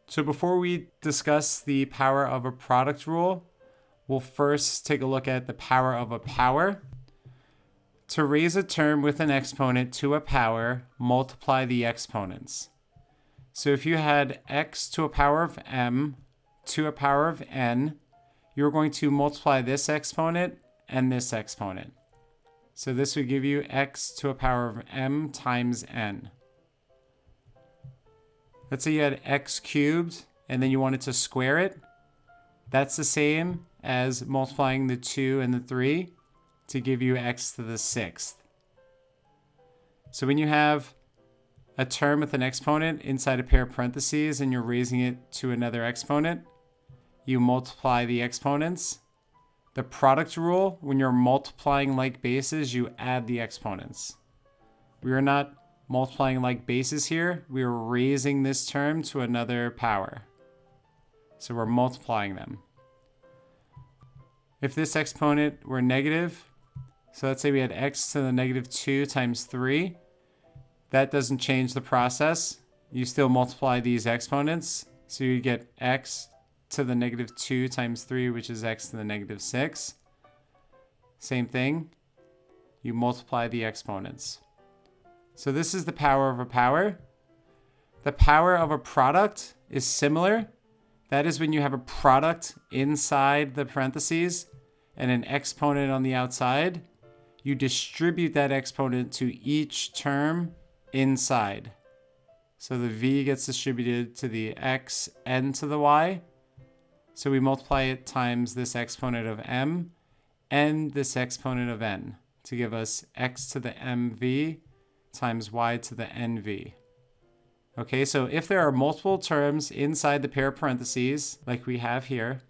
So before we discuss the power of a product rule, we'll first take a look at the power of a power. To raise a term with an exponent to a power, multiply the exponents. So if you had x to a power of m to a power of n, you're going to multiply this exponent and this exponent. So this would give you x to a power of m times n. Let's say you had x cubed and then you wanted to square it. That's the same as multiplying the 2 and the 3 to give you x to the 6th. So when you have a term with an exponent inside a pair of parentheses and you're raising it to another exponent, you multiply the exponents. The product rule, when you're multiplying like bases, you add the exponents. We are not multiplying like bases here. We are raising this term to another power. So we're multiplying them. If this exponent were negative, so let's say we had x to the negative 2 times 3, that doesn't change the process. You still multiply these exponents. So you get x to the negative 2 times 3, which is x to the negative 6. Same thing. You multiply the exponents. So this is the power of a power. The power of a product is similar. That is when you have a product inside the parentheses and an exponent on the outside. You distribute that exponent to each term inside. So the v gets distributed to the x and to the y. So we multiply it times this exponent of m and this exponent of n to give us x to the mv times y to the nv. Okay, so if there are multiple terms inside the pair of parentheses, like we have here,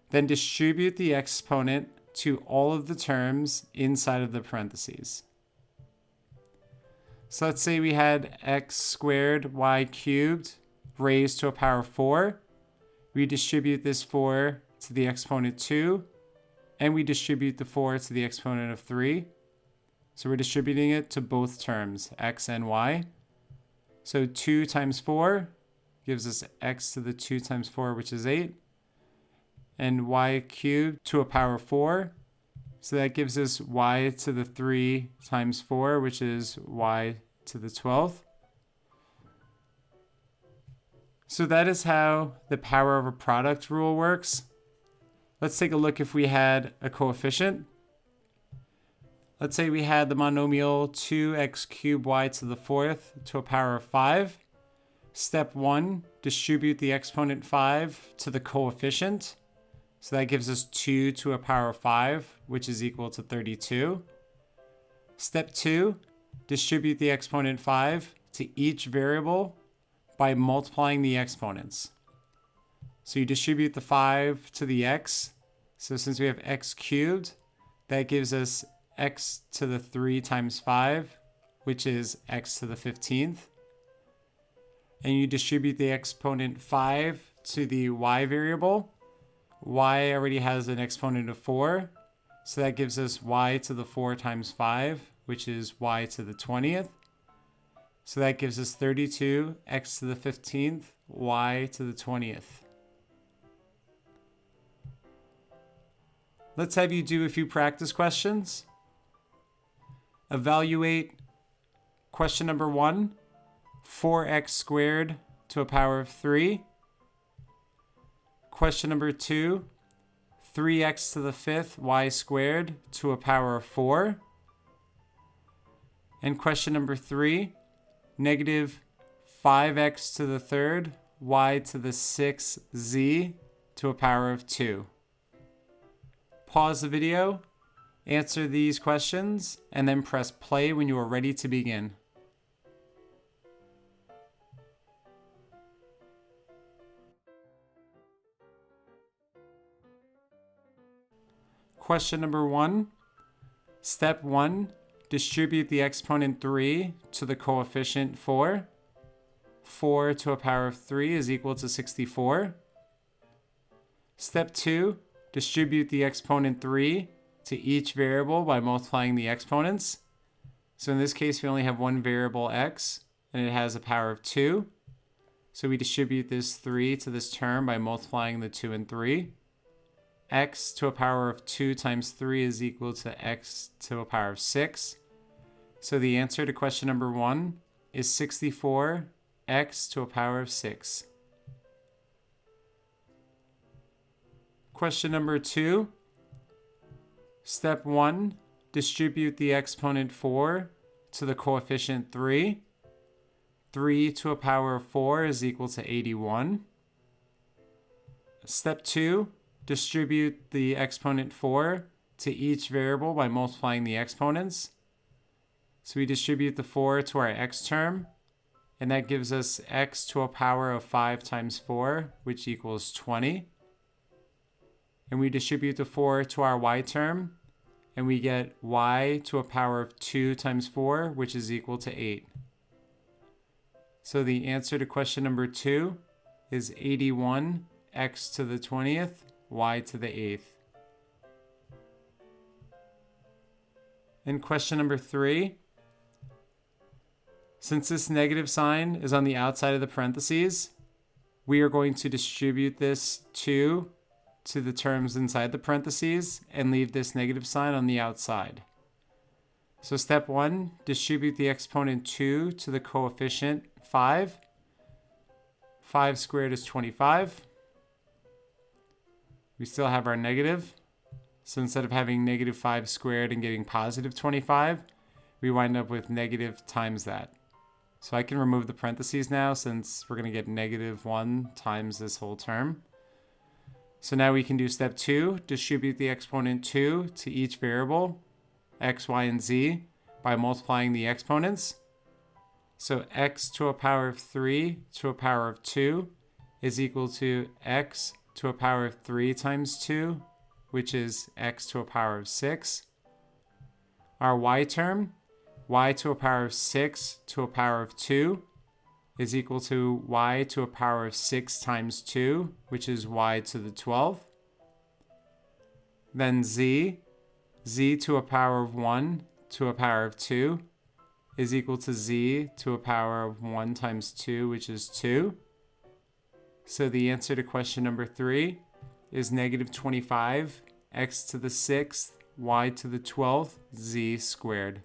then distribute the exponent to all of the terms inside of the parentheses. So let's say we had x squared y cubed raised to a power of 4. We distribute this 4 to the exponent 2, and we distribute the 4 to the exponent of 3. So we're distributing it to both terms, x and y. So 2 times 4 gives us x to the 2 times 4, which is 8. And y cubed to a power of 4. So that gives us y to the 3 times 4, which is y to the 12th. So that is how the power of a product rule works. Let's take a look if we had a coefficient. Let's say we had the monomial 2x cubed y to the 4th to a power of 5. Step 1, distribute the exponent 5 to the coefficient. So that gives us 2 to a power of 5, which is equal to 32. Step 2, distribute the exponent 5 to each variable by multiplying the exponents. So you distribute the 5 to the x. So since we have x cubed, that gives us x to the 3 times 5, which is x to the 15th. And you distribute the exponent 5 to the y variable. Y already has an exponent of 4, so that gives us y to the 4 times 5, which is y to the 20th. So that gives us 32, x to the 15th, y to the 20th. Let's have you do a few practice questions. Evaluate question number 1, 4x squared to a power of 3. Question number 2, 3x to the 5th y squared to a power of 4. And question number 3, negative 5x to the 3rd y to the 6th z to a power of 2. Pause the video, answer these questions, and then press play when you are ready to begin. Question number 1. Step 1, distribute the exponent 3 to the coefficient 4. 4 to a power of 3 is equal to 64. Step 2, distribute the exponent 3 to each variable by multiplying the exponents. So in this case, we only have one variable x, and it has a power of 2. So we distribute this 3 to this term by multiplying the 2 and 3. X to a power of 2 times 3 is equal to x to a power of 6. So the answer to question number 1 is 64 x to a power of 6. Question number 2. Step 1, distribute the exponent 4 to the coefficient 3. 3 to a power of 4 is equal to 81. Step 2, distribute the exponent 4 to each variable by multiplying the exponents. So we distribute the 4 to our x term, and that gives us x to a power of 5 times 4, which equals 20. And we distribute the 4 to our y term, and we get y to a power of 2 times 4, which is equal to 8. So the answer to question number 2 is 81 x to the 20th, y to the 8th. In question number 3, since this negative sign is on the outside of the parentheses, we are going to distribute this 2 to the terms inside the parentheses and leave this negative sign on the outside. So step 1, distribute the exponent 2 to the coefficient 5. 5 squared is 25. We still have our negative. So instead of having negative 5 squared and getting positive 25, we wind up with negative times that. So I can remove the parentheses now since we're going to get negative 1 times this whole term. So now we can do step 2, distribute the exponent 2 to each variable, x, y, and z, by multiplying the exponents. So x to a power of 3 to a power of 2 is equal to x to a power of 3 times 2, which is x to a power of 6. Our y term, y to a power of 6 to a power of 2, is equal to y to a power of 6 times 2, which is y to the 12th. Then z to a power of 1 to a power of 2, is equal to z to a power of 1 times 2, which is 2. So the answer to question number 3 is negative 25 x to the 6th, y to the 12th, z squared.